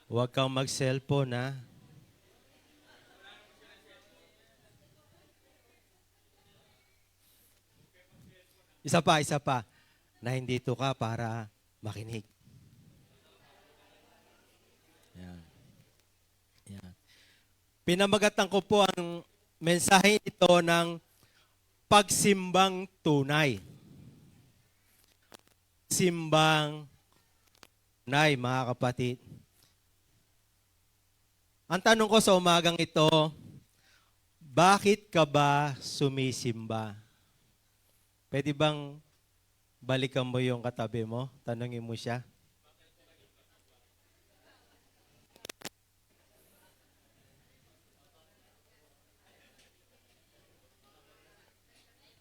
Huwag kang mag-cellphone, ha? Isa pa. Na hindi to ka para makinig. Yan. Yan. Pinamagatan ko po ang mensahe ito ng pagsimbang tunay. Simbang tunay, mga kapatid. Ang tanong ko sa umagang ito, bakit ka ba sumisimba? Pwede bang balikan mo yung katabi mo? Tanungin mo siya.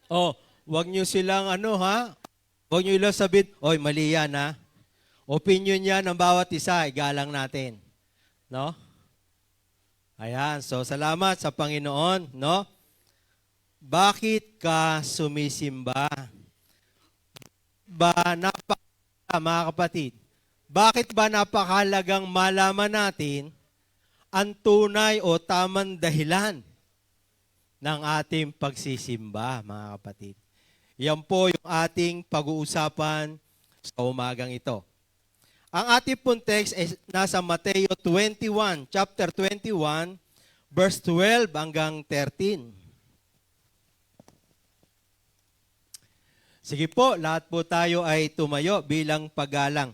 Oh, wag niyo silang Huwag niyo ilang sabihin, oy, mali yan, ha? Opinion yan ng bawat isa, igalang natin. No? Ayan, so salamat sa Panginoon, no? Bakit ka sumisimba? Mga kapatid, bakit ba napakahalagang malaman natin ang tunay o tamang dahilan ng ating pagsisimba, mga kapatid? Yan po yung ating pag-uusapan sa umagang ito. Ang ating pong text ay nasa Mateo 21, chapter 21, verse 12 hanggang 13. Sige po, lahat po tayo ay tumayo bilang paggalang.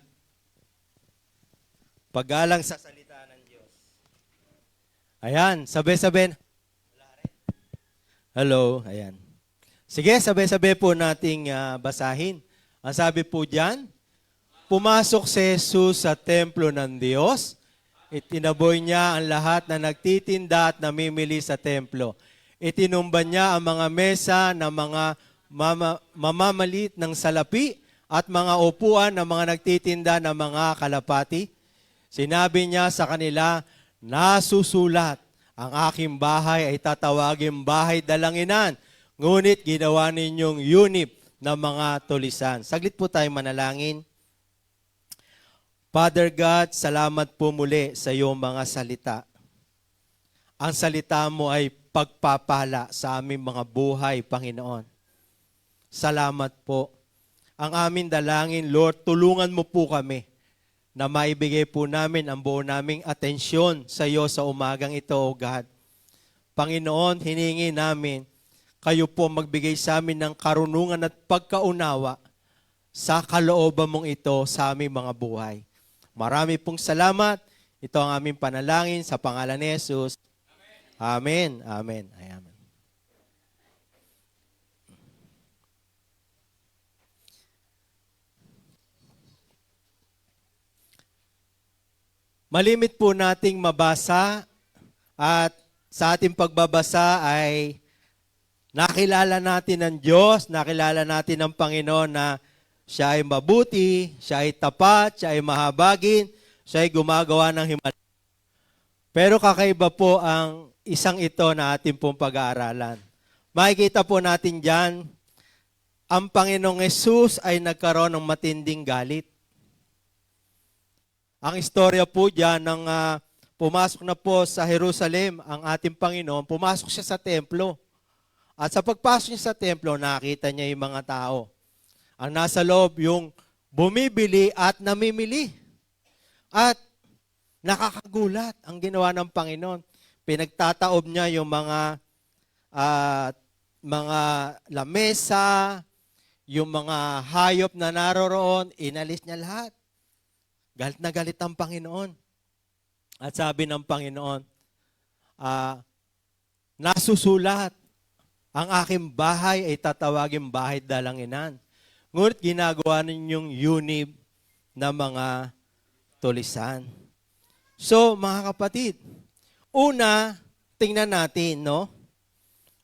Paggalang sa salita ng Diyos. Ayan, sabay-sabay. Hello, ayan. Sige, sabay-sabay po nating basahin. Ang sabi po diyan, pumasok si Jesus sa templo ng Diyos. Itinaboy niya ang lahat na nagtitinda at namimili sa templo. Itinumba niya ang mga mesa ng mga mamamalit ng salapi at mga upuan ng mga nagtitinda ng mga kalapati. Sinabi niya sa kanila, nasusulat, ang aking bahay ay tatawaging bahay dalanginan, ngunit ginawa ninyong yunip ng mga tulisan. Saglit po tayo manalangin. Father God, salamat po muli sa iyong mga salita. Ang salita mo ay pagpapala sa aming mga buhay, Panginoon. Salamat po. Ang aming dalangin, Lord, tulungan mo po kami na maibigay po namin ang buo naming atensyon sa iyo sa umagang ito, O God. Panginoon, hiningi namin, kayo po magbigay sa amin ng karunungan at pagkaunawa sa kalooban mong ito sa aming mga buhay. Marami pong salamat. Ito ang aming panalangin sa pangalan ni Jesus. Amen. Amen. Amen. Malimit po nating mabasa at sa ating pagbabasa ay nakilala natin ang Diyos, nakilala natin ang Panginoon na siya ay mabuti, siya ay tapat, siya ay mahabagin, siya ay gumagawa ng himala. Pero kakaiba po ang isang ito na ating pong pag-aaralan. Makikita po natin dyan, ang Panginoong Yesus ay nagkaroon ng matinding galit. Ang istorya po dyan ng pumasok na po sa Jerusalem ang ating Panginoon, pumasok siya sa templo. At sa pagpasok niya sa templo, nakita niya yung mga tao. Ang nasa loob yung bumibili at namimili. At nakakagulat ang ginawa ng Panginoon. Pinagtataob niya yung mga lamesa, yung mga hayop na naroroon, inalis niya lahat. Galit na galit ang Panginoon. At sabi ng Panginoon, nasusulat, ang aking bahay ay tatawaging bahay dalanginan. Ngunit ginagawa ninyong yunib na mga tulisan. So, mga kapatid, una, tingnan natin, no?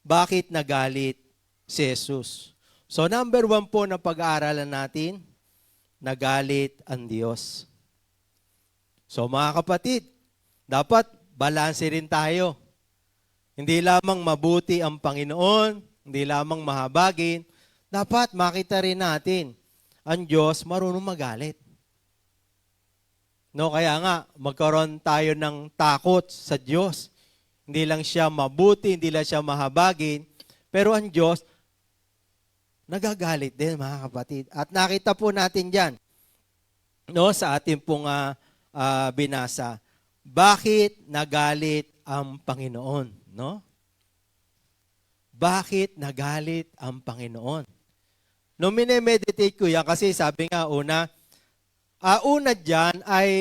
Bakit nagalit si Jesus? So, number 1 po na pag-aaralan natin, nagalit ang Diyos. So mga kapatid, dapat balanse rin tayo. Hindi lamang mabuti ang Panginoon, hindi lamang mahabagin, dapat makita rin natin ang Diyos marunong magalit. No, kaya nga, magkaroon tayo ng takot sa Diyos. Hindi lang siya mabuti, hindi lang siya mahabagin, pero ang Diyos, nagagalit din, mga kapatid. At nakita po natin dyan, no, sa ating pong binasa, bakit nagalit ang Panginoon? No? Bakit nagalit ang Panginoon? Nung minemeditate ko yan, kasi sabi nga una dyan ay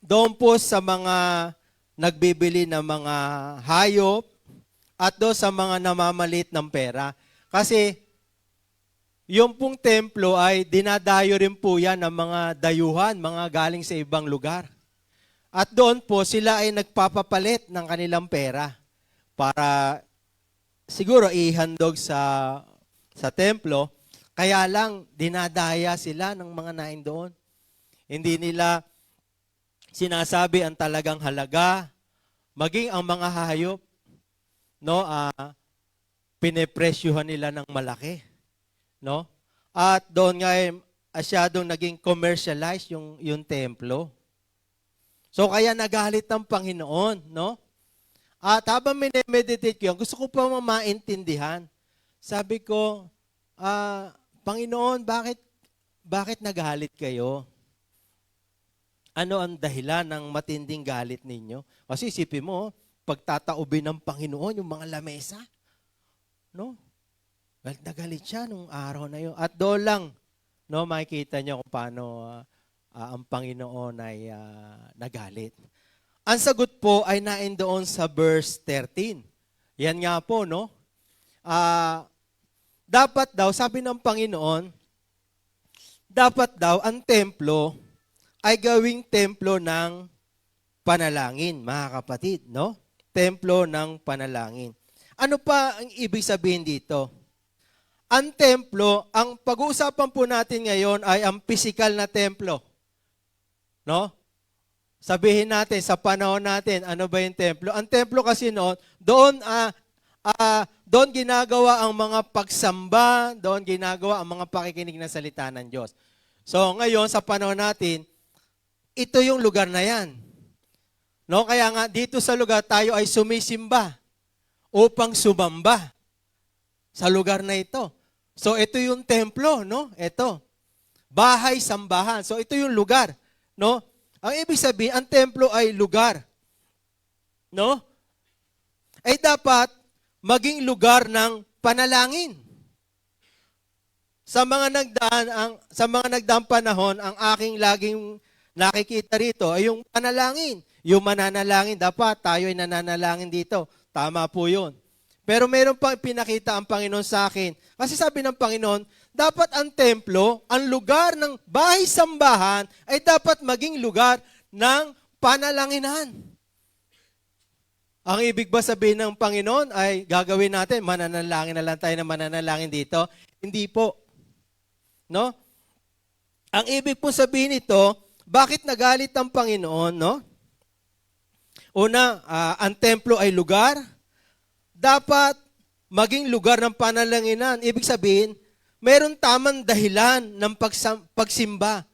doon po sa mga nagbibili ng mga hayop at doon sa mga namamalit ng pera. Kasi yung pong templo ay dinadayo rin po yan ng mga dayuhan, mga galing sa ibang lugar. At doon po sila ay nagpapapalit ng kanilang pera para siguro ihandog sa templo. Kaya lang, dinadaya sila ng mga nain doon. Hindi nila sinasabi ang talagang halaga, maging ang mga hayop, no, pinepresyuhan nila ng malaki. No? At doon nga asyadong naging commercialized yung templo. So kaya nagalit ang Panginoon. No? At habang minemeditate ko yan, gusto ko pa maintindihan. Sabi ko, Panginoon, bakit nagalit kayo? Ano ang dahilan ng matinding galit ninyo? Kasi isipin mo, pagtataubin ng Panginoon yung mga lamesa. No? Nagalit siya nung araw na yun. At doon lang, no, makikita niyo kung paano ang Panginoon ay nagalit. Ang sagot po ay nain doon sa verse 13. Yan nga po, no? Dapat daw, sabi ng Panginoon, dapat daw ang templo ay gawing templo ng panalangin, mga kapatid, no? Templo ng panalangin. Ano pa ang ibig sabihin dito? Ang templo, ang pag-uusapan po natin ngayon ay ang physical na templo. No? Sabihin natin, sa panahon natin, ano ba yung templo? Ang templo kasi noon, doon ginagawa ang mga pagsamba, doon ginagawa ang mga pakikinig ng salita ng Diyos. So ngayon, sa panahon natin, ito yung lugar na yan. No? Kaya nga, dito sa lugar tayo ay sumisimba upang sumamba sa lugar na ito. So ito yung templo, no? Ito. Bahay, sambahan. So ito yung lugar, no? Ang ibig sabihin, ang templo ay lugar. No? Ay dapat maging lugar ng panalangin. Sa mga nagdaang panahon, ang aking laging nakikita rito ay yung panalangin. Yung mananalangin, dapat tayo ay nananalangin dito. Tama po yun. Pero meron pang pinakita ang Panginoon sa akin. Kasi sabi ng Panginoon, dapat ang templo, ang lugar ng bahay-sambahan, ay dapat maging lugar ng panalanginan. Ang ibig ba sabihin ng Panginoon ay gagawin natin, mananalangin na lang tayo na mananalangin dito? Hindi po. No? Ang ibig po sabihin nito, bakit nagalit ang Panginoon? No? Una, ang templo ay lugar. Dapat maging lugar ng panalanginan. Ibig sabihin, mayroon tamang dahilan ng pagsimba.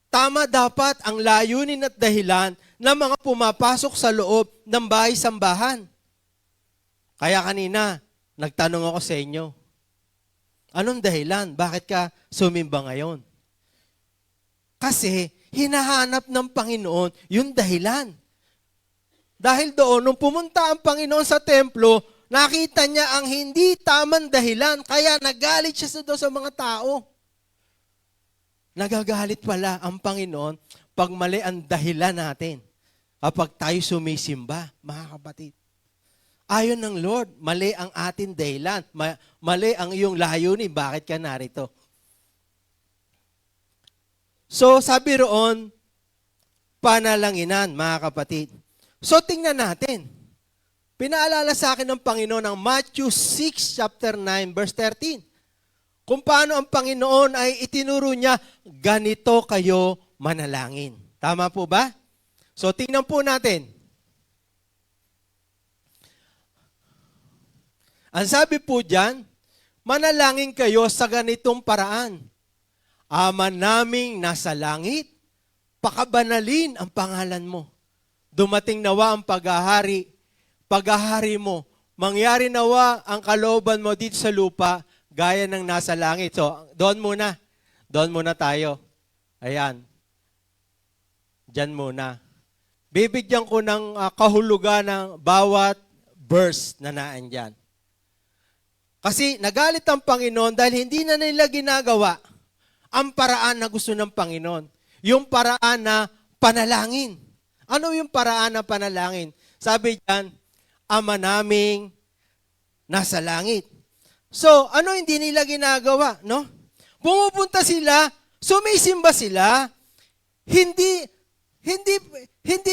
Tama dapat ang layunin at dahilan ng mga pumapasok sa loob ng bahay-sambahan. Kaya kanina, nagtanong ako sa inyo, anong dahilan? Bakit ka sumimba ngayon? Kasi hinahanap ng Panginoon yung dahilan. Dahil doon, nung pumunta ang Panginoon sa templo, nakita niya ang hindi tamang dahilan, kaya nagalit siya doon sa mga tao. Nagagalit pala ang Panginoon pag mali ang dahilan natin. Kapag tayo sumisimba, mga kapatid. Ayon ng Lord, mali ang ating dahilan. Mali ang iyong layunin. Bakit ka narito? So, sabi roon, panalanginan, mga kapatid. So, tingnan natin. Pinaalala sa akin ng Panginoon ng Matthew 6, chapter 9, verse 13. Kung paano ang Panginoon ay itinuro niya, ganito kayo manalangin. Tama po ba? So, tingnan po natin. Ang sabi po dyan, manalangin kayo sa ganitong paraan. Ama naming nasa langit, pakabanalin ang pangalan mo. Dumating nawa ang paghahari mo. Mangyari nawa ang kalooban mo dito sa lupa, gaya ng nasa langit. So, doon muna tayo. Ayan. Diyan muna. Bibigyan ko ng kahulugan ng bawat verse na naandyan. Kasi nagalit ang Panginoon dahil hindi na nila ginagawa ang paraan na gusto ng Panginoon. Yung paraan na panalangin. Ano yung paraan na panalangin? Sabi diyan, Ama naming nasa langit. So, ano hindi nila ginagawa, no? Pumupunta sila, sumisimba sila, hindi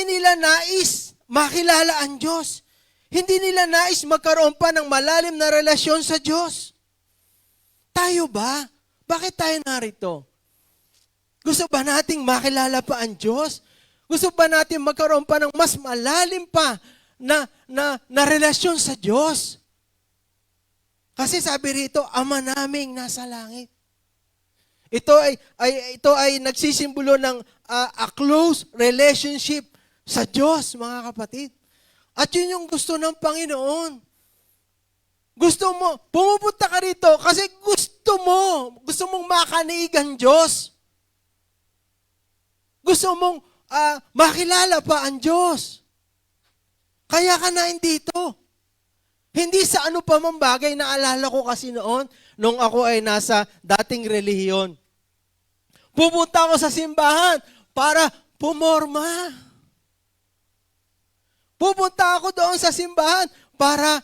nila nais makilala ang Diyos. Hindi nila nais magkaroon pa ng malalim na relasyon sa Diyos. Tayo ba? Bakit tayo narito? Gusto ba nating makilala pa ang Diyos? Gusto ba natin magkaroon pa ng mas malalim pa na relasyon sa Diyos? Kasi sabi rito, Ama naming nasa langit. Ito ay nagsisimbolo ng a close relationship sa Diyos, mga kapatid. At yun yung gusto ng Panginoon. Gusto mo, pumupunta ka rito kasi gusto mong makanig ang Diyos. Gusto mong makilala pa ang Diyos. Kaya ka na dito. Hindi sa ano pa mang bagay, naalala ko kasi noon, nung ako ay nasa dating relihiyon. Pupunta ako sa simbahan para pumorma. Pupunta ako doon sa simbahan para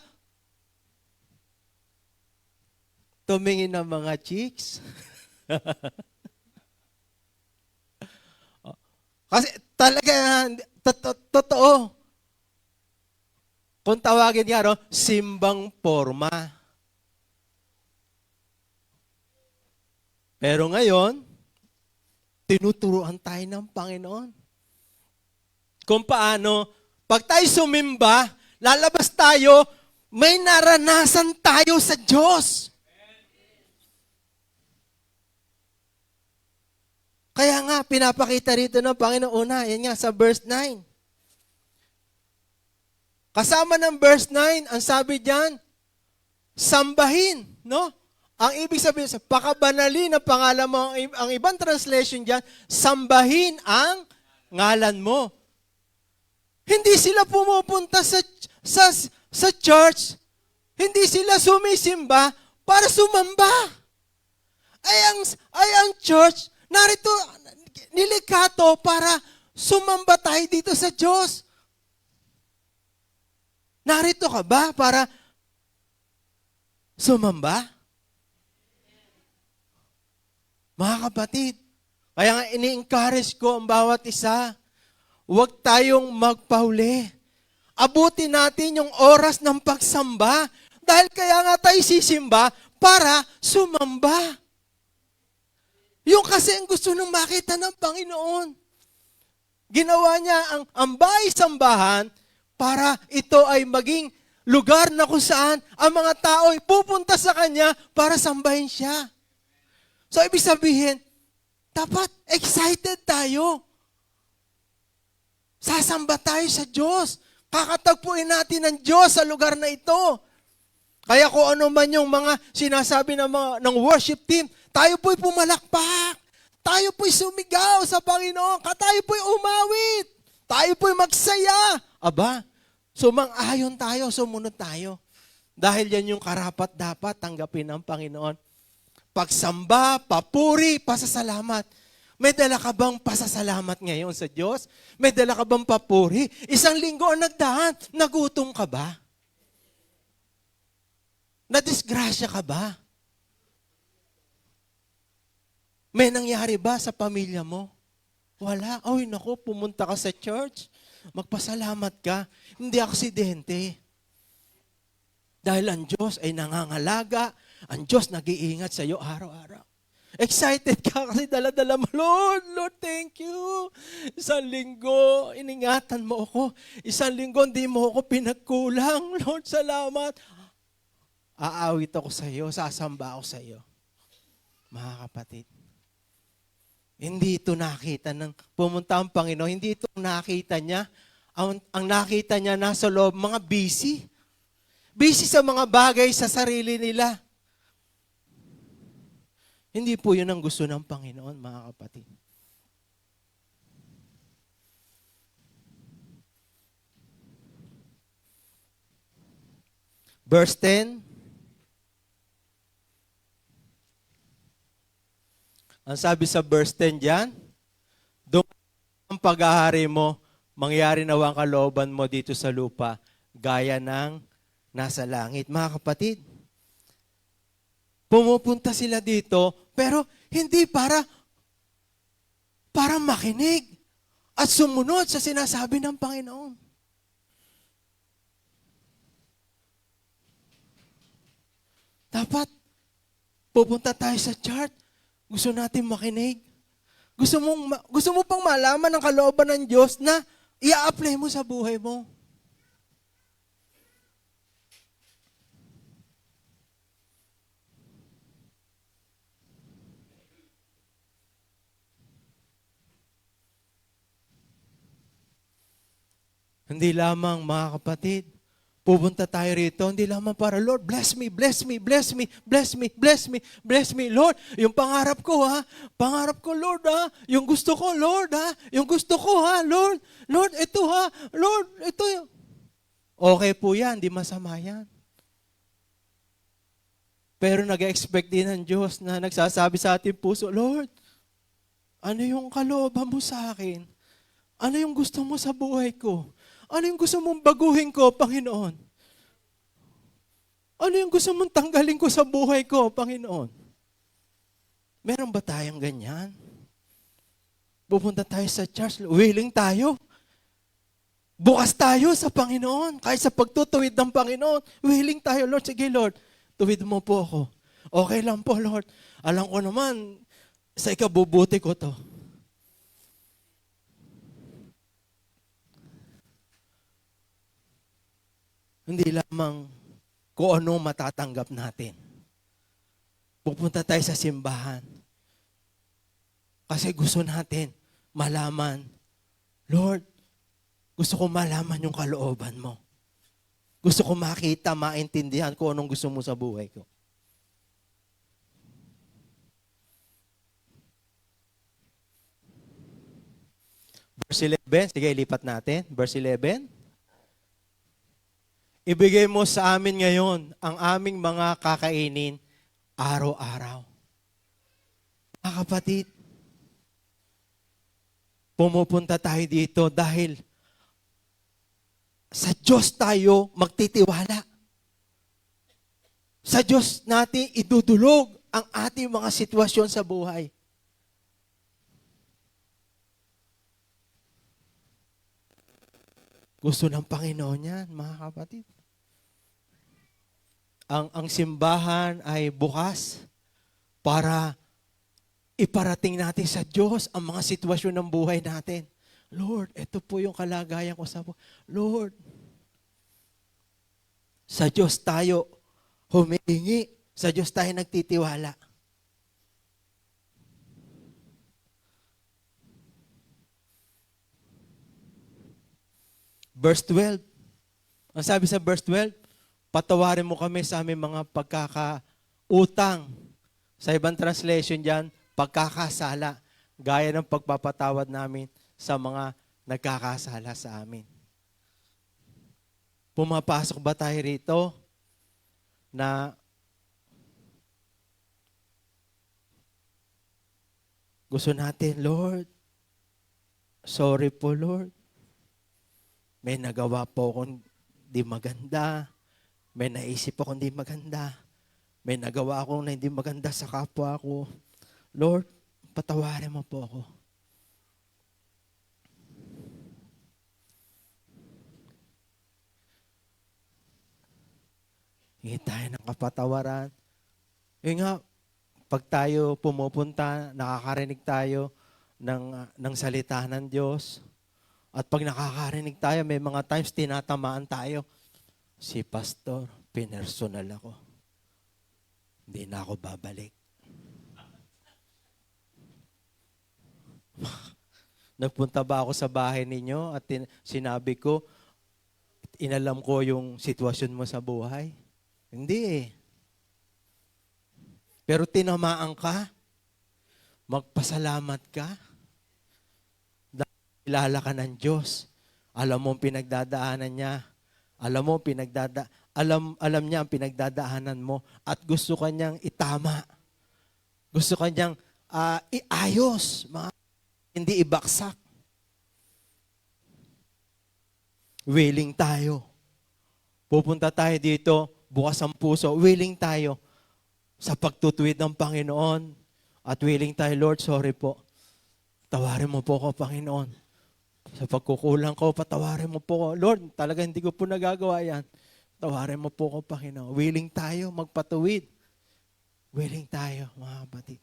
tumingin ng mga chicks. Kasi talaga, totoo. Kung tawagin niya, simbang porma. Pero ngayon, tinuturuan tayo ng Panginoon. Kung paano, pag tayo sumimba, lalabas tayo, may naranasan tayo sa Diyos. Kaya nga, pinapakita rito ng Panginoon yan nga sa verse 9. Kasama ng verse 9, ang sabi diyan, sambahin, no? Ang ibig sabihin, pakabanalin ang pangalan mo, ang ibang translation diyan, sambahin ang ngalan mo. Hindi sila pumupunta sa church, hindi sila sumisimba para sumamba. Ay ang church, narito, nilikha to para sumamba tayo dito sa Diyos. Narito ka ba para sumamba? Mga kapatid, kaya nga ini-encourage ko ang bawat isa, huwag tayong magpahuli. Abutin natin yung oras ng pagsamba dahil kaya nga tayo sisimba para sumamba. Yung kasi ang gusto nang makita ng Panginoon. Ginawa niya ang bahay-sambahan para ito ay maging lugar na kung saan ang mga tao ay pupunta sa Kanya para sambahin siya. So, ibig sabihin, dapat excited tayo. Sasamba tayo sa Diyos. Kakatagpuin natin ang Diyos sa lugar na ito. Kaya kung ano man yung mga sinasabi ng worship team, tayo po'y pumalakpak. Tayo po'y sumigaw sa Panginoon. Tayo po'y umawit. Tayo po'y magsaya. Aba, sumang-ayon tayo, sumunod tayo. Dahil yan yung karapat dapat tanggapin ng Panginoon. Pagsamba, papuri, pasasalamat. May dala ka bang pasasalamat ngayon sa Diyos? May dala ka bang papuri? Isang linggo ang nagdaan, nagutom ka ba? Nadisgrasya ka ba? May nangyari ba sa pamilya mo? Wala. Ay, naku, pumunta ka sa church. Magpasalamat ka. Hindi aksidente. Dahil ang Diyos ay nangangalaga. Ang Diyos nag-iingat sa iyo araw-araw. Excited ka kasi dala-dala mo, Lord, thank you. Isang linggo, iningatan mo ako. Isang linggo, hindi mo ako pinagkulang. Lord, salamat. Aawit ako sa iyo, sasamba ako sa iyo. Mga kapatid, Hindi ito nakita ng pumunta ang Panginoon. Hindi ito nakita niya. Ang nakita niya nasa loob, mga busy. Busy sa mga bagay sa sarili nila. Hindi po yun ang gusto ng Panginoon, mga kapatid. Verse 10. Ang sabi sa verse 10 dyan, ang pag-ahari mo, mangyari nawa ang kalooban mo dito sa lupa, gaya ng nasa langit. Mga kapatid, pumupunta sila dito, pero hindi para makinig at sumunod sa sinasabi ng Panginoon. Dapat, pupunta tayo sa church, gusto natin makinig. Gusto mo pang malaman ang kalooban ng Diyos na i-apply mo sa buhay mo. Hindi lamang, mga kapatid, pupunta tayo rito, hindi lamang para, Lord, bless me, bless me, bless me, bless me, bless me, bless me, Lord. Yung pangarap ko, pangarap ko, Lord, yung gusto ko, Lord, yung gusto ko, Lord, Lord, ito, Lord, ito. Okay po yan, di masama yan. Pero nag-expect din ng Diyos na nagsasabi sa ating puso, Lord, ano yung kalooban mo sa akin? Ano yung gusto mo sa buhay ko? Ano yung gusto mong baguhin ko, Panginoon? Ano yung gusto mong tanggalin ko sa buhay ko, Panginoon? Meron ba tayong ganyan? Pupunta tayo sa church, willing tayo. Bukas tayo sa Panginoon. Kahit sa pagtutuwid ng Panginoon, willing tayo, Lord. Sige, Lord, tuwid mo po ako. Okay lang po, Lord. Alam ko naman, sa ikabubuti ko to. Hindi lamang kung ano matatanggap natin. Pupunta tayo sa simbahan. Kasi gusto natin malaman, Lord, gusto ko malaman yung kalooban mo. Gusto ko makita, maintindihan kung anong gusto mo sa buhay ko. Verse 11, sige, ilipat natin. Verse 11. Ibigay mo sa amin ngayon ang aming mga kakainin araw-araw. Mga kapatid, pumupunta tayo dito dahil sa Diyos tayo magtitiwala. Sa Diyos natin idudulog ang ating mga sitwasyon sa buhay. Gusto ng Panginoon yan, mga kapatid. Ang simbahan ay bukas para iparating natin sa Diyos ang mga sitwasyon ng buhay natin. Lord, ito po yung kalagayan ko sa buhay. Lord, sa Diyos tayo humihingi. Sa Diyos tayo nagtitiwala. Verse 12. Ang sabi sa verse 12, patawarin mo kami sa aming mga pagkakautang. Sa ibang translation dyan, pagkakasala. Gaya ng pagpapatawad namin sa mga nagkakasala sa amin. Pumapasok ba tayo rito na gusto natin, Lord, sorry po, Lord. May nagawa po akong di maganda. May naisip akong di maganda. May nagawa akong na hindi maganda sa kapwa ko. Lord, patawarin mo po ako. Hingi tayo ng kapatawaran. Yung nga, pag tayo pumupunta, nakakarinig tayo ng salita ng Diyos. At pag nakakarinig tayo, may mga times tinatamaan tayo. Si Pastor, pinersonal ako. Hindi na ako babalik. Nagpunta ba ako sa bahay ninyo at sinabi ko, inalam ko yung sitwasyon mo sa buhay? Hindi eh. Pero tinamaan ka, magpasalamat ka, dahil kilala ka ng Diyos. Alam mo ang pinagdadaanan niya. Alam niya ang pinagdadaanan mo at gusto kanyang itama. Gusto kanyang iayos, hindi ibaksak. Willing tayo. Pupunta tayo dito, bukas ang puso, willing tayo sa pagtutuwid ng Panginoon. At willing tayo, Lord, sorry po. Tawarin mo po ako, Panginoon. Sa pagkukulang ko, patawarin mo po ako. Lord, talaga hindi ko po nagagawa yan. Tawarin mo po ako, Panginoon. Willing tayo magpatuwid. Willing tayo, mga kapatid.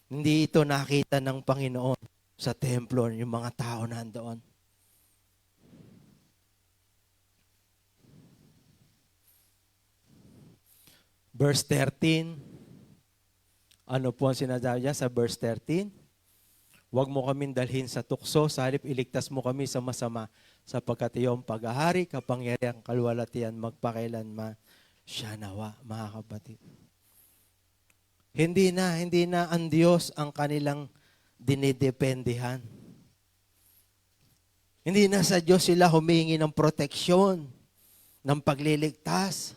Hindi ito nakita ng Panginoon sa templo, yung mga tao nandoon. Verse 13. Ano po ang sinasabi niya sa verse 13? Huwag mo kaming dalhin sa tukso, sa halip iligtas mo kami sa masama, sapagkat iyong paghahari, kapangyarihan, kalwalatian, magpakailanman, siya nawa, mga kapatid. Hindi na ang Diyos ang kanilang dinidependihan. Hindi na sa Diyos sila humingi ng proteksyon, ng pagliligtas.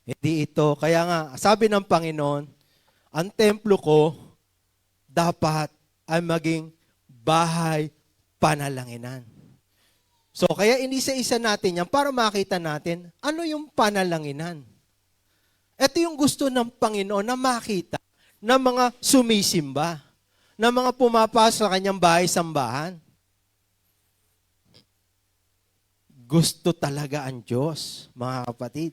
Hindi ito. Kaya nga, sabi ng Panginoon, ang templo ko dapat ay maging bahay panalanginan. So, kaya inisa-isa natin yan para makita natin ano yung panalanginan. Ito yung gusto ng Panginoon na makita ng mga sumisimba, ng mga pumapasok sa kanyang bahay-sambahan. Gusto talaga ang Diyos, mga kapatid.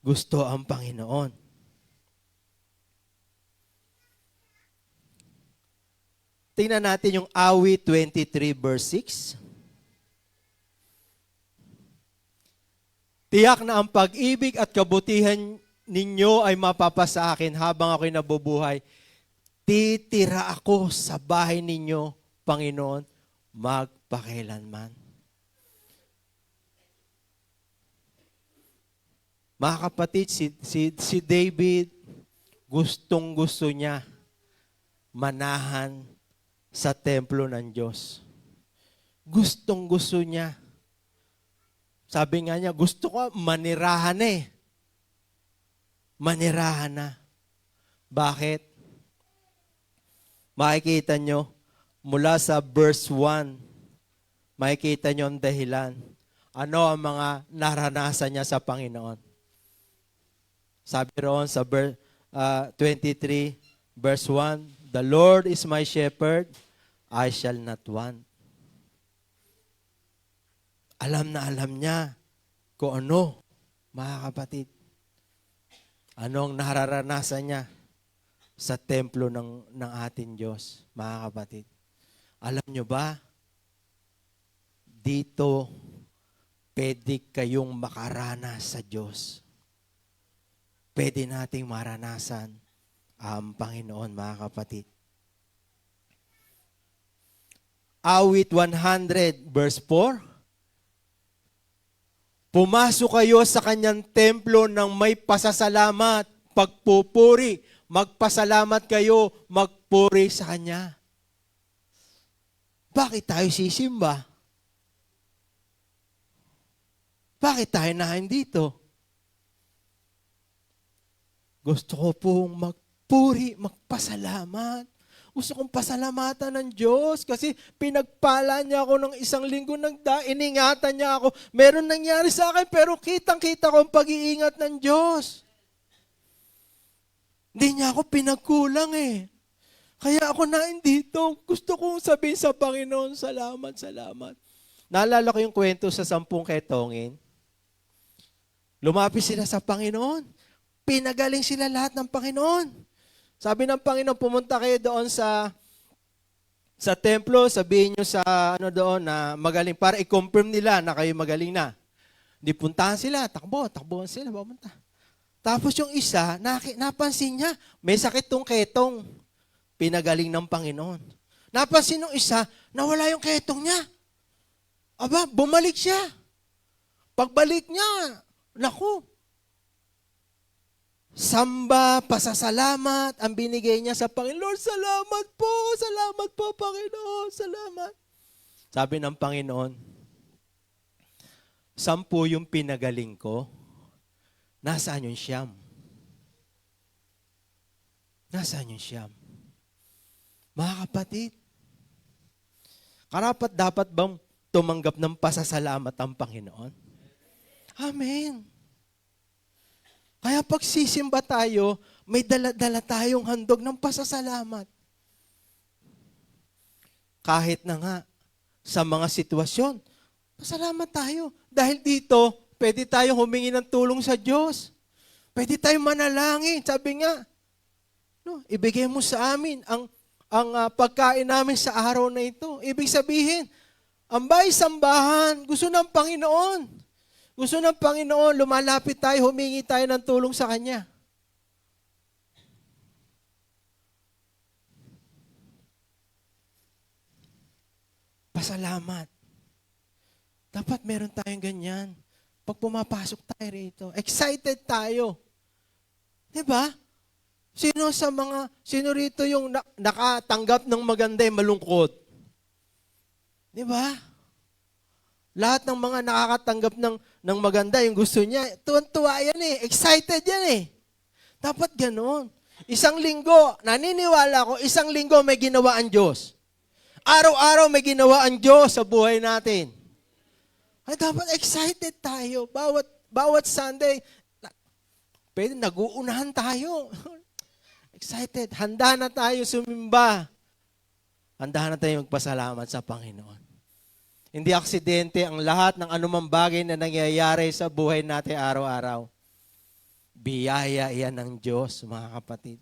Gusto ang Panginoon. Tingnan natin yung Awit 23 verse 6. Tiyak na ang pag-ibig at kabutihan ninyo ay mapapasa akin habang ako'y nabubuhay. Titira ako sa bahay ninyo, Panginoon, magpakailanman. Mga kapatid, si David, gustong-gusto niya manahan sa templo ng Diyos. Gustong-gusto niya. Sabi nga niya, gusto ko manirahan eh. Manirahan na. Bakit? Makikita nyo, mula sa verse 1, makikita nyo ang dahilan. Ano ang mga naranasan niya sa Panginoon? Sabi roon sa 23, verse 1, the Lord is my shepherd, I shall not want. Alam na alam niya kung ano, mga kapatid. Anong nararanasan niya sa templo ng ating Diyos, mga kapatid. Alam niyo ba, dito, pwede kayong makaranas sa Diyos. Pwede nating maranasan ang Panginoon, mga kapatid. Awit 100, verse 4. Pumasok kayo sa kanyang templo ng may pasasalamat, pagpupuri. Magpasalamat kayo, magpuri sa kanya. Bakit tayo sisimba? Bakit tayo nahin dito? Gusto ko pong magpuri, magpasalamat. Gusto kong pasalamatan ng Diyos kasi pinagpala niya ako ng isang linggo, iningatan niya ako. Meron nangyari sa akin pero kitang-kita ko ang pag-iingat ng Diyos. Hindi niya ako pinagkulang eh. Kaya ako nain dito. Gusto kong sabihin sa Panginoon, salamat, salamat. Naalala ko yung kwento sa 10 ketongin. Lumapit sila sa Panginoon. Pinagaling sila lahat ng Panginoon. Sabi ng Panginoon, pumunta kayo doon sa templo, sabihin nyo sa doon na magaling, para i-confirm nila na kayo magaling na. Di puntahan sila, takbuhan sila, pumunta. Tapos yung isa, napansin niya, may sakit tong ketong. Pinagaling ng Panginoon. Napansin ng isa, nawala yung ketong niya. Aba, bumalik siya. Pagbalik niya, naku, samba, pasasalamat, ang binigay niya sa Panginoon. Lord, salamat po, Panginoon, salamat. Sabi ng Panginoon, 10 yung pinagaling ko, nasaan yung 9? Nasaan yung 9? Mga kapatid, karapat dapat bang tumanggap ng pasasalamat ang Panginoon? Amen. Kaya pag sisimba tayo, may dala-dala tayong handog ng pasasalamat. Kahit na nga sa mga sitwasyon, pasalamat tayo. Dahil dito, pwede tayong humingi ng tulong sa Diyos. Pwede tayong manalangin. Sabi nga, no, ibigay mo sa amin ang pagkain namin sa araw na ito. Ibig sabihin, ang bahay-sambahan, gusto ng Panginoon. Gusto ng Panginoon, lumalapit tayo, humingi tayo ng tulong sa Kanya. Pasalamat. Dapat meron tayong ganyan. Pag pumapasok tayo rito, excited tayo. Diba? Sino rito yung nakatanggap ng maganda yung malungkot? Diba? Lahat ng mga nakakatanggap ng maganda, yung gusto niya, tuwan-tuwa yan eh. Excited yan eh. Dapat ganoon. Isang linggo, naniniwala ko, isang linggo may ginawa ang Diyos. Araw-araw may ginawa ang Diyos sa buhay natin. Ay, dapat excited tayo. Bawat Sunday, pwede nag-uunahan tayo. Excited. Handa na tayo sumimba. Handa na tayo magpasalamat sa Panginoon. Hindi aksidente ang lahat ng anumang bagay na nangyayari sa buhay natin araw-araw. Biyaya yan ng Diyos, mga kapatid.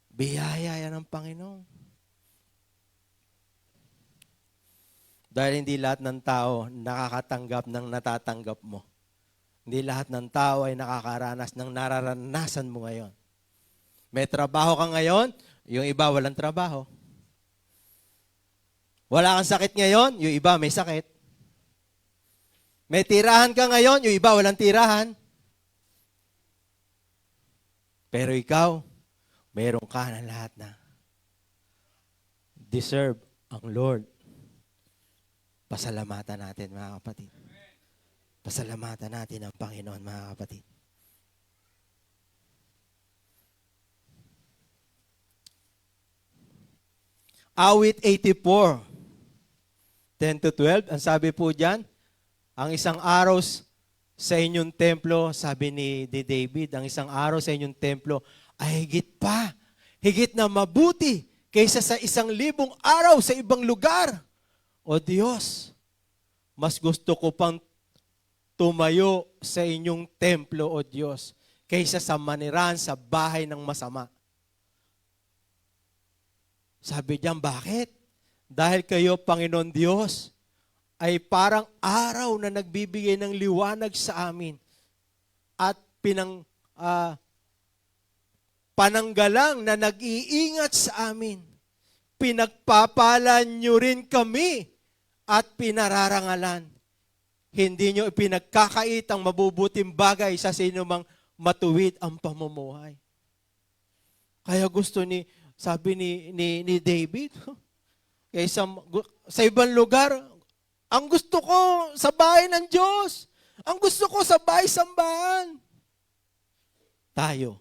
Biyaya yan ng Panginoon. Dahil hindi lahat ng tao nakakatanggap ng natatanggap mo. Hindi lahat ng tao ay nakakaranas ng nararanasan mo ngayon. May trabaho ka ngayon, yung iba walang trabaho. Wala kang sakit ngayon, yung iba may sakit. May tirahan ka ngayon, yung iba walang tirahan. Pero ikaw, mayroon ka ng lahat na deserve ang Lord. Pasalamatan natin, mga kapatid. Pasalamatan natin ang Panginoon, mga kapatid. Awit 84. 10 to 12, ang sabi po dyan, ang isang araw sa inyong templo, sabi ni David, ang isang araw sa inyong templo ay higit na mabuti kaysa sa 1,000 araw sa ibang lugar. O Diyos, mas gusto ko pang tumayo sa inyong templo, O Diyos, kaysa sa maniran sa bahay ng masama. Sabi diyan, bakit? Dahil kayo, Panginoon Diyos, ay parang araw na nagbibigay ng liwanag sa amin at pananggalang na nag-iingat sa amin. Pinagpapala nyo rin kami at pinararangalan. Hindi nyo ipinagkakait ang mabubuting bagay sa sinumang matuwid ang pamumuhay. Kaya sabi ni David, sa ibang lugar, ang gusto ko sa bahay ng Diyos. Ang gusto ko sa bahay-sambahan. Tayo.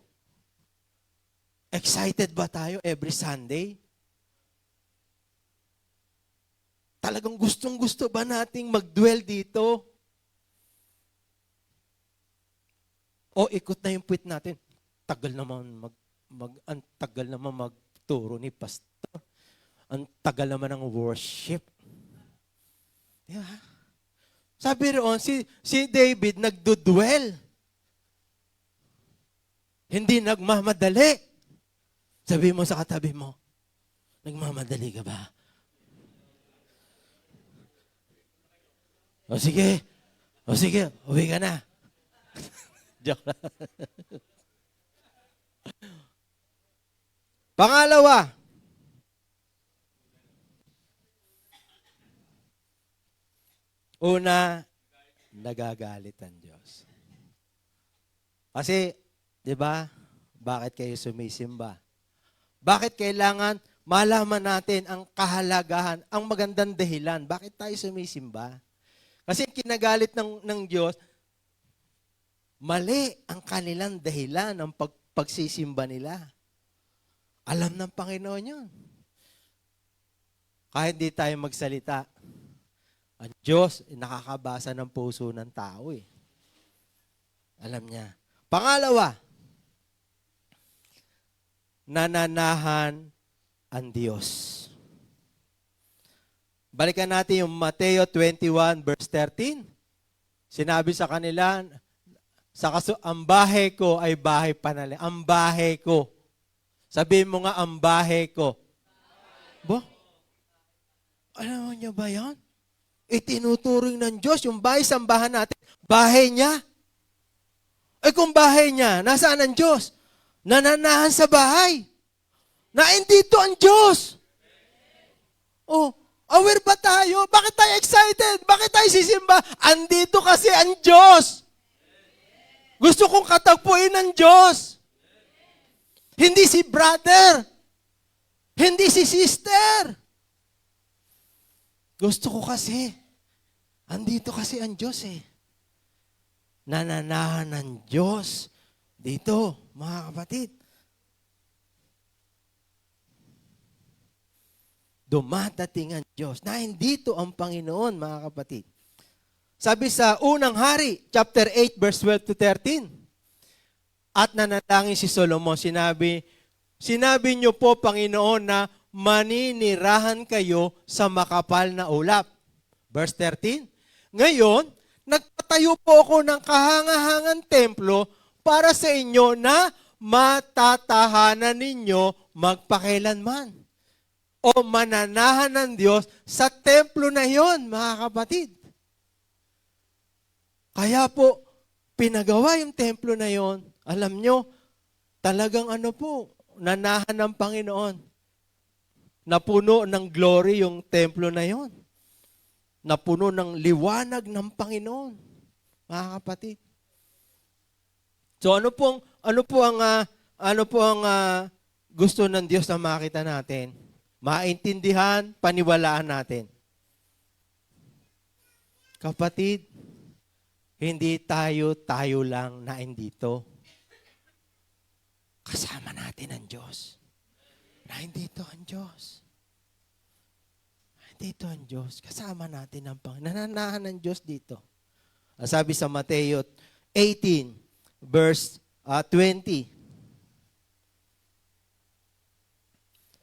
Excited ba tayo every Sunday? Talagang gustong-gusto ba nating mag-dwell dito? O ikot na yung puwit natin. Ang tagal naman magturo ni pastor. Ang tagal naman ng worship. Diba? Sabi roon, si David nagdudwell. Hindi nagmamadali. Sabi mo sa katabi mo, nagmamadali ka ba? O sige, uwi ka na. Joke lang. Pangalawa, una, nagagalit ang Diyos. Kasi, di ba, bakit kayo sumisimba? Bakit kailangan malaman natin ang kahalagahan, ang magandang dahilan? Bakit tayo sumisimba? Kasi kinagalit ng Diyos, mali ang kanilang dahilan ng pagsisimba nila. Alam ng Panginoon yun. Kahit di tayo magsalita, ang Diyos nakakabasa ng puso ng tao eh. Alam niya. Pangalawa, nananahan ang Diyos. Balikan natin yung Mateo 21 verse 13. Sinabi sa kanila, ang bahay ko ay bahay panalangin. Ang bahay ko. Sabihin mo nga, ang bahay ko. Bo? Alam niyo ba yan? Itinuturing ng Diyos yung bahay sambahan natin. Bahay niya. Eh kung bahay niya, nasaan ang Diyos? Nananahan sa bahay. Naindito ang Diyos. Oh, aware ba tayo? Bakit tayo excited? Bakit tayo sisimba? Andito kasi ang Diyos. Gusto kong katagpuin ng Diyos. Hindi si brother. Hindi si sister. Gusto ko kasi. Andito kasi ang Diyos eh. Nananahan ng Diyos dito, mga kapatid. Dumadating ang Diyos. Nandito ang Panginoon, mga kapatid. Sabi sa unang hari, chapter 8, verse 12 to 13. At nanalangin si Solomon, sinabi niyo po, Panginoon, na maninirahan kayo sa makapal na ulap. Verse 13. Ngayon, nagpatayo po ako ng kahangahangang templo para sa inyo na matatahanan ninyo magpakailanman. O mananahan ng Diyos sa templo na yon, mga kapatid. Kaya po, pinagawa yung templo na yon. Alam nyo, talagang nanahan ng Panginoon. Napuno ng glory yung templo na yon. Napuno ng liwanag ng Panginoon, mga kapatid. So ano po ang gusto ng Diyos na makita natin? Maintindihan, paniwalaan natin. Kapatid, hindi tayo lang naindito. Kasama natin ang Diyos. Naindito ang Diyos. Dito ang Diyos. Kasama natin ang Panginoon. Nananahan ng Diyos dito. Sabi sa Mateo 18, verse 20.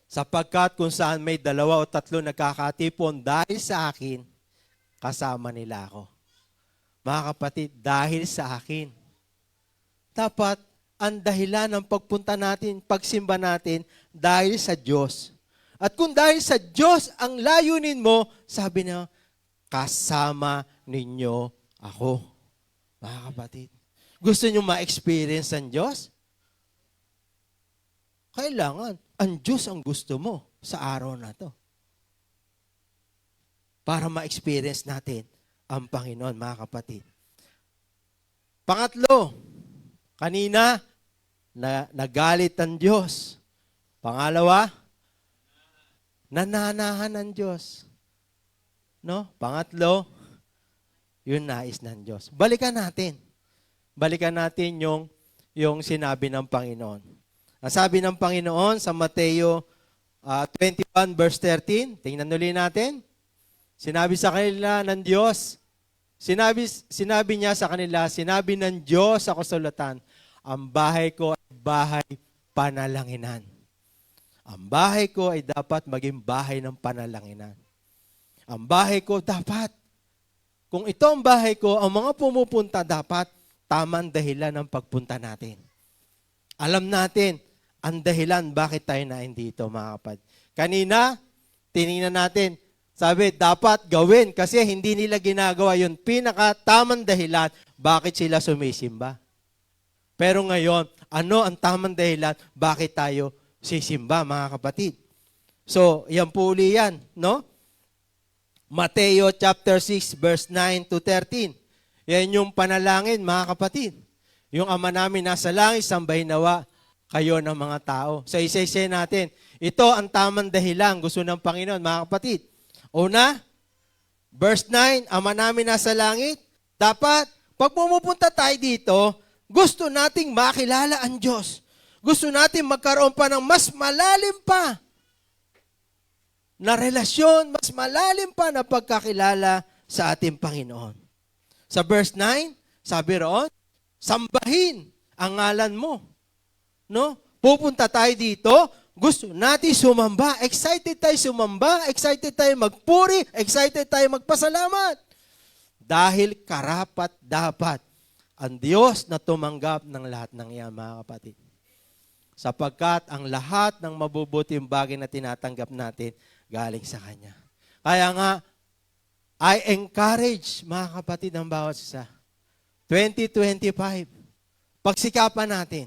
Sapagkat kung saan may 2 o 3 nagkakatipon dahil sa akin, kasama nila ako. Mga kapatid, dahil sa akin. Dapat, ang dahilan ng pagpunta natin, pagsimba natin, dahil sa Diyos. At kung dahil sa Diyos ang layunin mo, sabi niya, kasama ninyo ako. Mga kapatid, gusto niyo ma-experience ang Diyos? Kailangan, ang Diyos ang gusto mo sa araw na to. Para ma-experience natin ang Panginoon, mga kapatid. Pangatlo, kanina, nagalit ang Diyos. Pangalawa, nananahan ng Diyos. No? Pangatlo, yun nais ng Diyos. Balikan natin. Balikan natin yung sinabi ng Panginoon. Ang sabi ng Panginoon sa Mateo 21 verse 13, tingnan ulit natin. Sinabi sa kanila ng Diyos, sinabi niya sa kanila, sinabi ng Diyos sa kasulatan, ang bahay ko ay bahay panalanginan. Ang bahay ko ay dapat maging bahay ng panalanginan. Ang bahay ko dapat, kung ito ang bahay ko, ang mga pumupunta dapat tamang dahilan ng pagpunta natin. Alam natin, ang dahilan bakit tayo naindito, mga kapatid. Kanina, tinignan natin, sabi, dapat gawin kasi hindi nila ginagawa yung pinakatamang dahilan bakit sila sumisimba. Pero ngayon, ano ang tamang dahilan bakit tayo sisimba, mga kapatid? So, yan po uli yan, no? Mateo chapter 6, verse 9 to 13. Yan yung panalangin, mga kapatid. Yung Ama namin nasa langit, sambahin nawa kayo ng mga tao. Sa isa-isa natin, ito ang tamang dahilan, gusto ng Panginoon, mga kapatid. Una, verse 9, Ama namin nasa langit, dapat, pag pumupunta tayo dito, gusto nating makilala ang Diyos. Gusto nating magkaroon pa ng mas malalim pa na relasyon, mas malalim pa na pagkakilala sa ating Panginoon. Sa verse 9, sabi roon, sambahin ang ngalan mo. No? Pupunta tayo dito, gusto natin sumamba, excited tayo sumamba, excited tayo magpuri, excited tayo magpasalamat. Dahil karapat dapat ang Diyos na tumanggap ng lahat ng iyan, mga kapatid. Sapagkat ang lahat ng mabubuting bagay na tinatanggap natin, galing sa Kanya. Kaya nga, I encourage, mga kapatid, ang bawat isa. 2025, pagsikapan natin.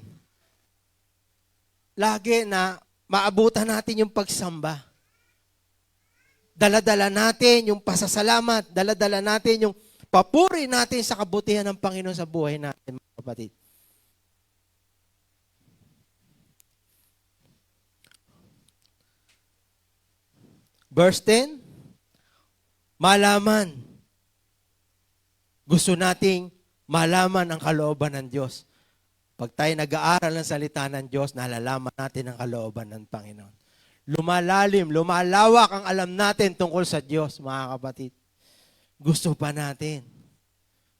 Lagi na maabutan natin yung pagsamba. Dala-dala natin yung pasasalamat, dala-dala natin yung papuri natin sa kabutihan ng Panginoon sa buhay natin, mga kapatid. Verse 10, malaman. Gusto nating malaman ang kalooban ng Diyos. Pag tayo nag-aaral ng salita ng Diyos, nalalaman natin ang kalooban ng Panginoon. Lumalalim, lumalawak ang alam natin tungkol sa Diyos, mga kapatid. Gusto pa natin.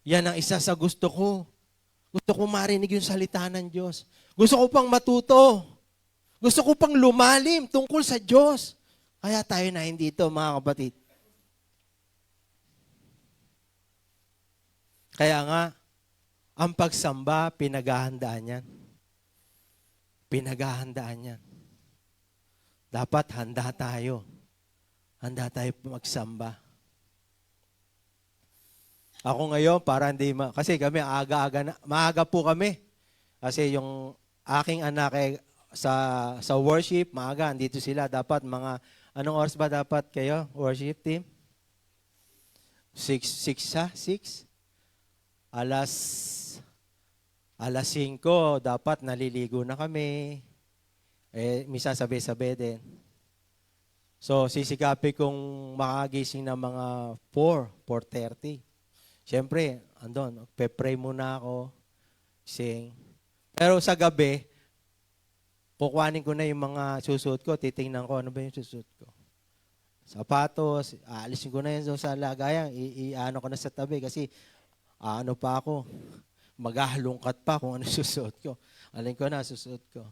Yan ang isa sa gusto ko. Gusto ko marinig yung salita ng Diyos. Gusto ko pang matuto. Gusto ko pang lumalim tungkol sa Diyos. Kaya tayo na hindi dito, mga kapatid. Kaya nga, ang pagsamba, pinaghahandaan yan. Pinaghahandaan yan. Dapat handa tayo. Handa tayo magsamba. Ako ngayon, para hindi kasi kami maaga po kami. Kasi yung aking anak sa worship, maaga, andito sila. Dapat anong oras ba dapat kayo, worship team? 6 Alas 5, dapat naliligo na kami. Misa sabay-sabay din. So, sisikapi kong makagising ng mga 4:30. Siyempre, andun, pe-pray muna ako, sing. Pero sa gabi, kukuhanin ko na yung mga susuot ko, titingnan ko ano ba yung susuot ko. Sapatos, aalisin ko na yun sa lagayan, i-ano ko na sa tabi kasi ano pa ako, maghahalungkat pa kung ano susuot ko. Alin ko na, susuot ko.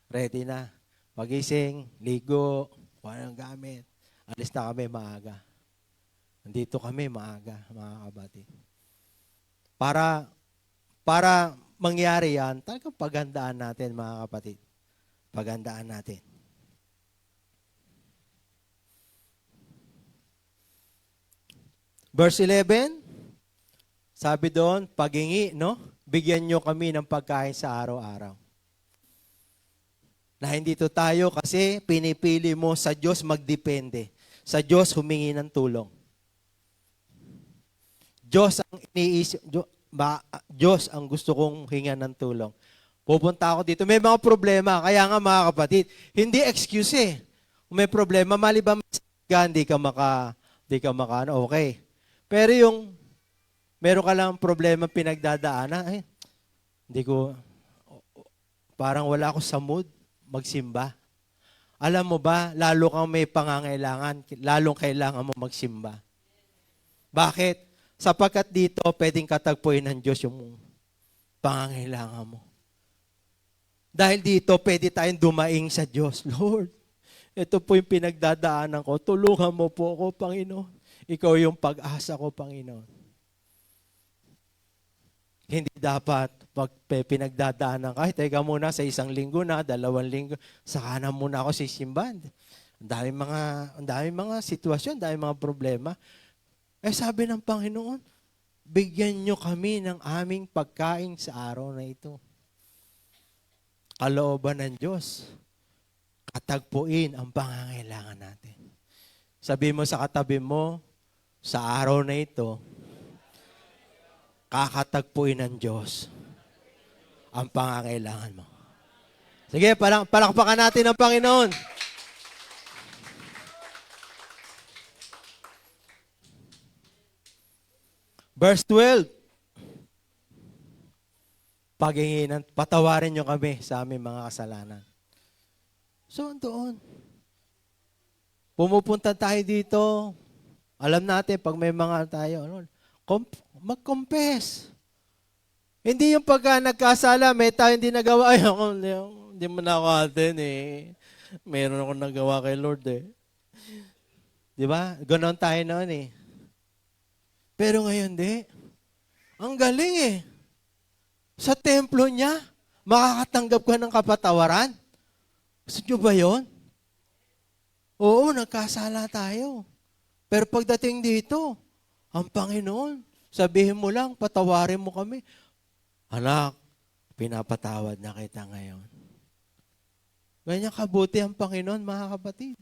Ready na. Pagising, ligo, kung anong gamit. Alis na kami maaga. Nandito kami maaga, mga kapatid. Para mangyari yan, talagang paghandaan natin, mga kapatid. Paghandaan natin. Verse 11, sabi doon, paghingi, no? Bigyan nyo kami ng pagkain sa araw-araw. Na hindi to tayo kasi pinipili mo sa Diyos magdepende. Sa Diyos humingi ng tulong. Diyos ang gusto kong hingan ng tulong. Pupunta ako dito. May mga problema. Kaya nga, mga kapatid, hindi excuse eh. Kung may problema, maliban hindi ka okay. Pero yung meron ka lang problema pinagdadaanan, parang wala ako sa mood magsimba. Alam mo ba, lalo kang may pangangailangan, lalong kailangan mo magsimba. Bakit? Sapagkat dito, pwedeng katagpuin ng Diyos yung pangangailangan mo. Dahil dito, pwede tayong dumaing sa Diyos. Lord, ito po yung pinagdadaanan ko. Tulungan mo po ako, Panginoon. Ikaw yung pag-asa ko, Panginoon. Hindi dapat pag pinagdadaanan kahit teka muna sa 1 linggo na, 2 linggo, saka na muna ako sisimbahan. Ang daming mga sitwasyon, ang daming mga problema. Sabi ng Panginoon, bigyan nyo kami ng aming pagkain sa araw na ito. kalooban ng Diyos. Katagpuin ang pangangailangan natin. Sabi mo sa katabi mo, sa araw na ito, kakatagpuin ng Diyos ang pangangailangan mo. Sige, palakpakan natin ang Panginoon. Verse 12. Paghinginan, patawarin niyo kami sa aming mga kasalanan. So, doon. Pumupunta tayo dito. Alam natin, pag may mga tayo, mag-confess. Hindi yung pagka nagkasala, may tayo hindi nagawa. Ay, hindi mo na ako atin eh. Meron akong nagawa kay Lord eh. Di ba? Ganon tayo noon eh. Pero ngayon di. Ang galing eh. Sa templo niya, makakatanggap ka ng kapatawaran. Gusto nyo ba yun? Oo, nagkasala tayo. Pero pagdating dito, ang Panginoon, sabihin mo lang, patawarin mo kami. Anak, pinapatawad na kita ngayon. Ganyan kabuti ang Panginoon, mga kapatid.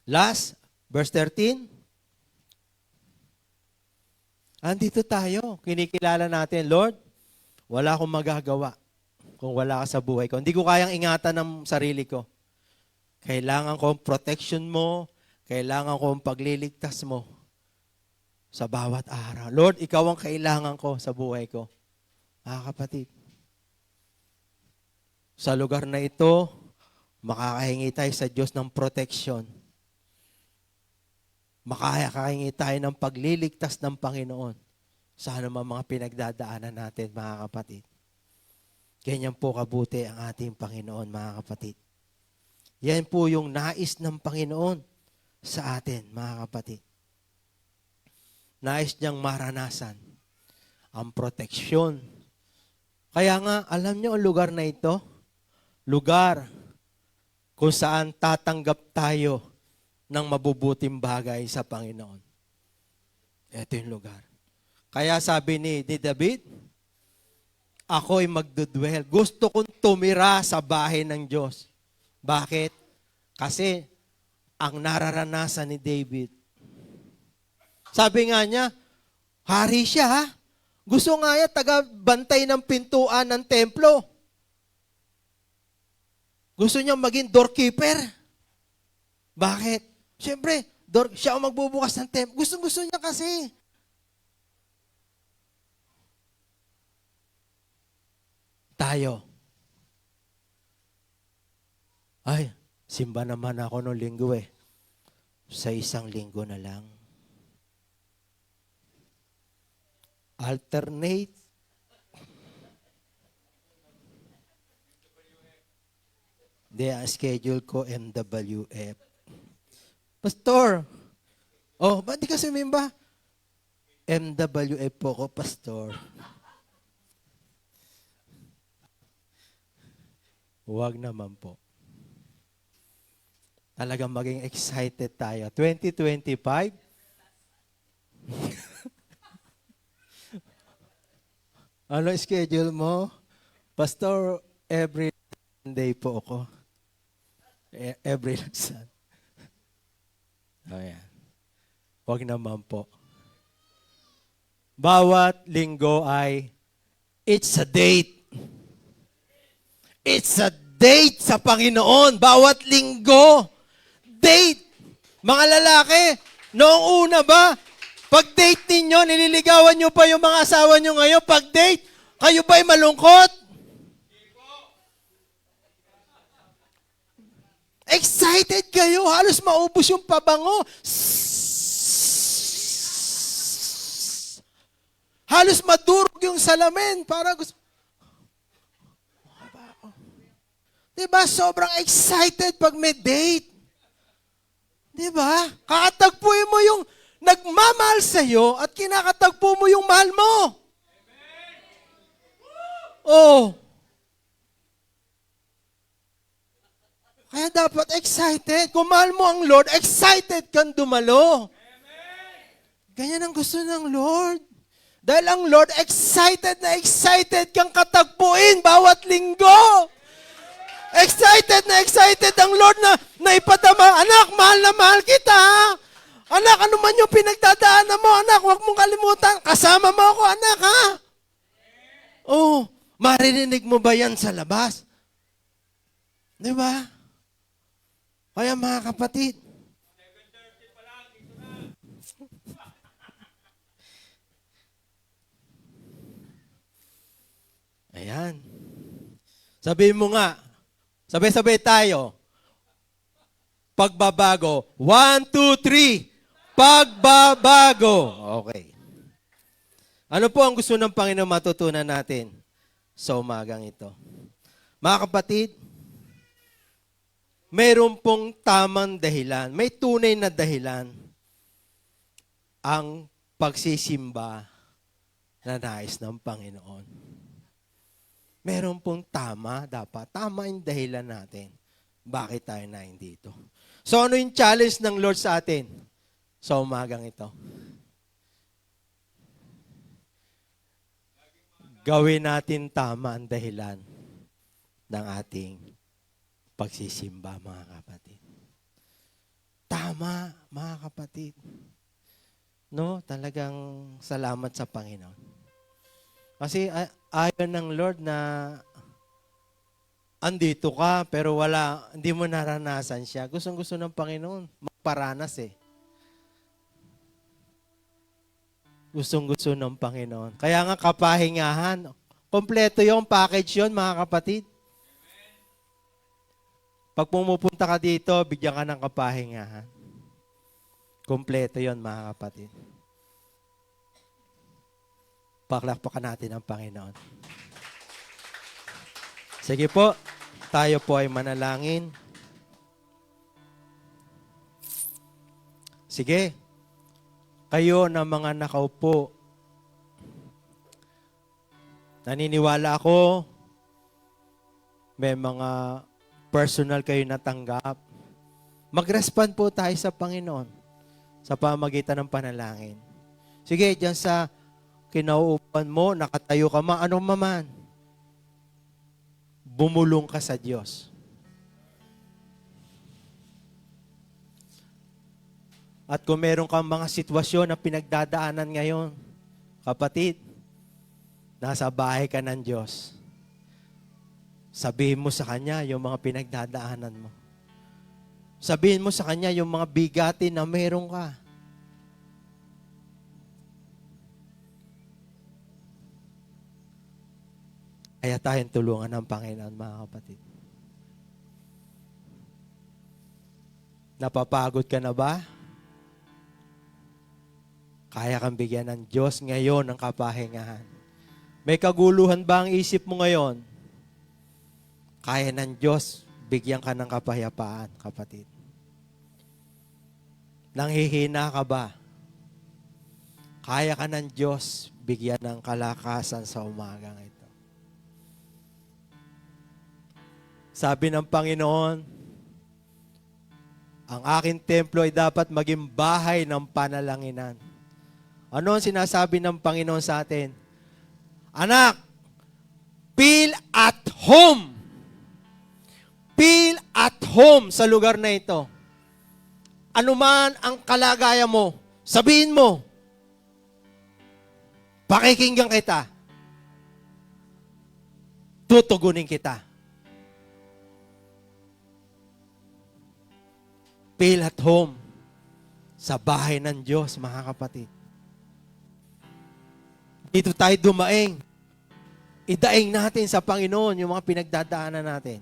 Last, verse 13. Andito tayo, kinikilala natin, Lord, wala akong magagawa kung wala ka sa buhay ko. Hindi ko kayang ingatan ng sarili ko. Kailangan ko ang protection mo, kailangan ko ang pagliligtas mo sa bawat araw. Lord, ikaw ang kailangan ko sa buhay ko. Mga kapatid, sa lugar na ito, makakahingi tayo sa Diyos ng protection. Makakahingi tayo ng pagliligtas ng Panginoon sa anumang mga pinagdadaanan natin, mga kapatid. Ganyan po kabuti ang ating Panginoon, mga kapatid. Yan po yung nais ng Panginoon sa atin, mga kapatid. Nais niyang maranasan ang proteksyon. Kaya nga, alam niyo ang lugar na ito? Lugar kung saan tatanggap tayo ng mabubuting bagay sa Panginoon. Ito yung lugar. Kaya sabi ni David, ako'y magdudwell. Gusto kong tumira sa bahay ng Diyos. Bakit? Kasi ang nararanasan ni David, sabi nga niya, hari siya ha. Gusto nga niya taga-bantay ng pintuan ng templo. Gusto niya maging doorkeeper. Bakit? Siyempre, siya ang magbubukas ng templo. Gusto niya kasi. Tayo. Ay, simba naman ako noong linggo eh. Sa isang linggo na lang. Alternate. Di, ang schedule ko MWF. Pastor, ba't di ka sumimba? MWF po ko, Pastor. Huwag naman po. Talagang maging excited tayo. 2025. Ano schedule mo? Pastor, every Sunday po ako. Every Sunday. Ayan. Huwag naman po. Bawat linggo ay, it's a date. It's a date sa Panginoon. Bawat linggo. Date. Mga lalaki, noong una ba, pag-date ninyo, nililigawan nyo pa yung mga asawa nyo ngayon, pag-date, kayo ba'y malungkot? Excited kayo, halos maubos yung pabango. Halos madurog yung salamin para gusto. Diba? Sobrang excited pag may date. Diba? Kakatagpuin mo yung nagmamahal sa'yo at kinakatagpo mo yung mahal mo. Oh. Kaya dapat excited. Kung mahal mo ang Lord, excited kang dumalo. Ganyan ang gusto ng Lord. Dahil ang Lord, excited kang katagpuin bawat linggo. Excited ang Lord na ipadama. Anak, mahal na mahal kita. Anak, ano man yung pinagdadaanan mo, anak, huwag mong kalimutan. Kasama mo ako, anak, ha? Oh, maririnig mo ba yan sa labas? Di ba? Kaya mga kapatid, ayan. Sabihin mo nga, sabay-sabay tayo. Pagbabago. 1, 2, 3. Pagbabago. Okay. Ano po ang gusto ng Panginoon matutunan natin sa umagang ito? Mga kapatid, mayroon pong tamang dahilan. May tunay na dahilan ang pagsisimba na nais ng Panginoon. Meron pong tama dapat. Tama yung dahilan natin. Bakit tayo na dito? So ano yung challenge ng Lord sa atin sa umagang ito? Gawin natin tama ang dahilan ng ating pagsisimba, mga kapatid. Tama, mga kapatid. No, talagang salamat sa Panginoon. Kasi ayaw ng Lord na andito ka pero hindi mo naranasan siya. Gustong-gusto ng Panginoon magparanas eh. Gustong-gusto ng Panginoon. Kaya nga kapahingahan. Kompleto yung package yon, mga kapatid. Pag pumupunta ka dito, bigyan ka ng kapahingahan. Kompleto yon, mga kapatid. Paklakpakan natin ang Panginoon. Sige po, tayo po ay manalangin. Sige, kayo na mga nakaupo, naniniwala ako, may mga personal kayo natanggap. Mag-respond po tayo sa Panginoon sa pamagitan ng panalangin. Sige, dyan sa kinauupan mo, nakatayo ka man, ano maman, bumulong ka sa Diyos. At kung meron kang mga sitwasyon na pinagdadaanan ngayon, kapatid, nasa bahay ka ng Diyos. Sabihin mo sa Kanya yung mga pinagdadaanan mo. Sabihin mo sa Kanya yung mga bigatin na meron ka. Kaya tayong tulungan ng Panginoon, mga kapatid. Napapagod ka na ba? Kaya kang bigyan ng Diyos ngayon ng kapahingahan. May kaguluhan ba ang isip mo ngayon? Kaya ng Diyos bigyan ka ng kapayapaan, kapatid. Nanghihina ka ba? Kaya ka ng Diyos bigyan ng kalakasan sa umagang ito. Sabi ng Panginoon, ang aking templo ay dapat maging bahay ng panalanginan. Ano ang sinasabi ng Panginoon sa atin? Anak, feel at home. Feel at home sa lugar na ito. Ano man ang kalagayan mo, sabihin mo, pakikinggan kita. Tutugunin kita. Feel at home sa bahay ng Diyos, mga kapatid. Dito tayo dumaing. Idaing natin sa Panginoon yung mga pinagdadaanan natin.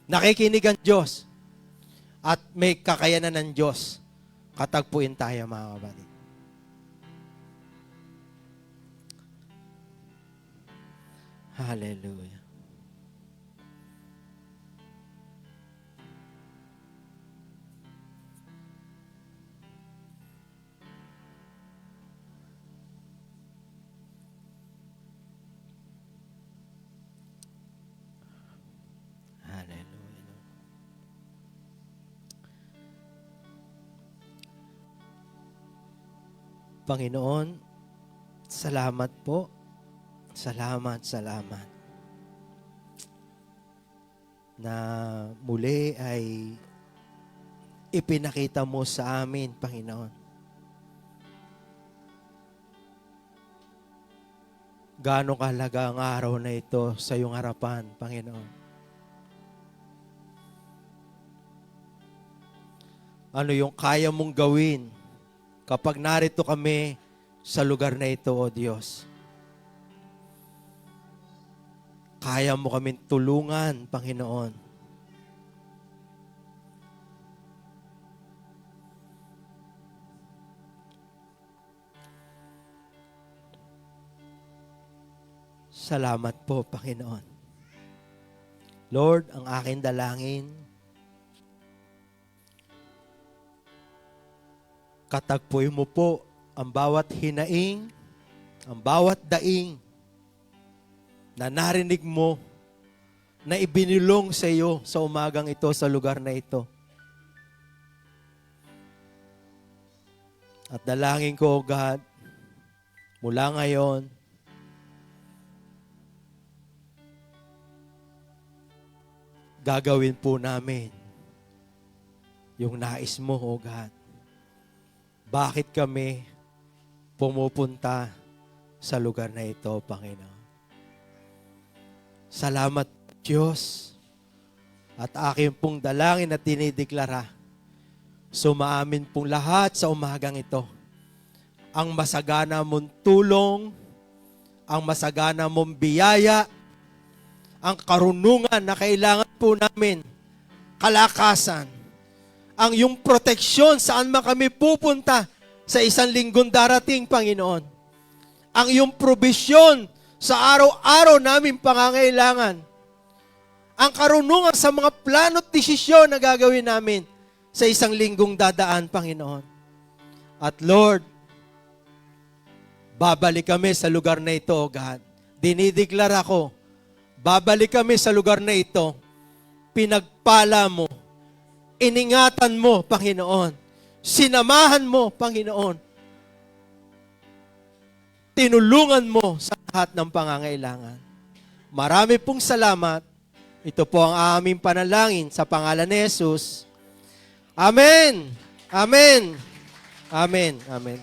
Nakikinig ang Diyos at may kakayanan ng Diyos. Katagpuin tayo, mga kapatid. Hallelujah. Panginoon, Salamat po. Salamat, salamat. Na muli ay ipinakita mo sa amin, Panginoon. Gaano kahalaga ang araw na ito sa iyong harapan, Panginoon. Ano yung kaya mong gawin kapag narito kami sa lugar na ito, O Diyos. Kaya mo kaming tulungan, Panginoon. Salamat po, Panginoon. Lord, ang aking dalangin, katagpoy mo po ang bawat hinaing, ang bawat daing na narinig mo, na ibinulong sa iyo sa umagang ito, sa lugar na ito. At dalangin ko, O God, mula ngayon, gagawin po namin yung nais mo, O God. Bakit kami pumupunta sa lugar na ito, Panginoon? Salamat, Diyos. At aking pong dalangin at dinideklara, sumaamin pong lahat sa umagang ito. Ang masagana mong tulong, ang masagana mong biyaya, ang karunungan na kailangan po namin, kalakasan, ang iyong proteksyon saan man kami pupunta sa isang linggong darating, Panginoon. Ang iyong probisyon sa araw-araw namin pangangailangan. Ang karunungan sa mga plano at desisyon na gagawin namin sa isang linggong dadaan, Panginoon. At Lord, babalik kami sa lugar na ito, O God. Dinideklara ko, babalik kami sa lugar na ito. Pinagpala mo, iningatan mo, Panginoon. Sinamahan mo, Panginoon. Tinulungan mo sa lahat ng pangangailangan. Marami pong salamat. Ito po ang aming panalangin sa pangalan ni Jesus. Amen. Amen. Amen. Amen.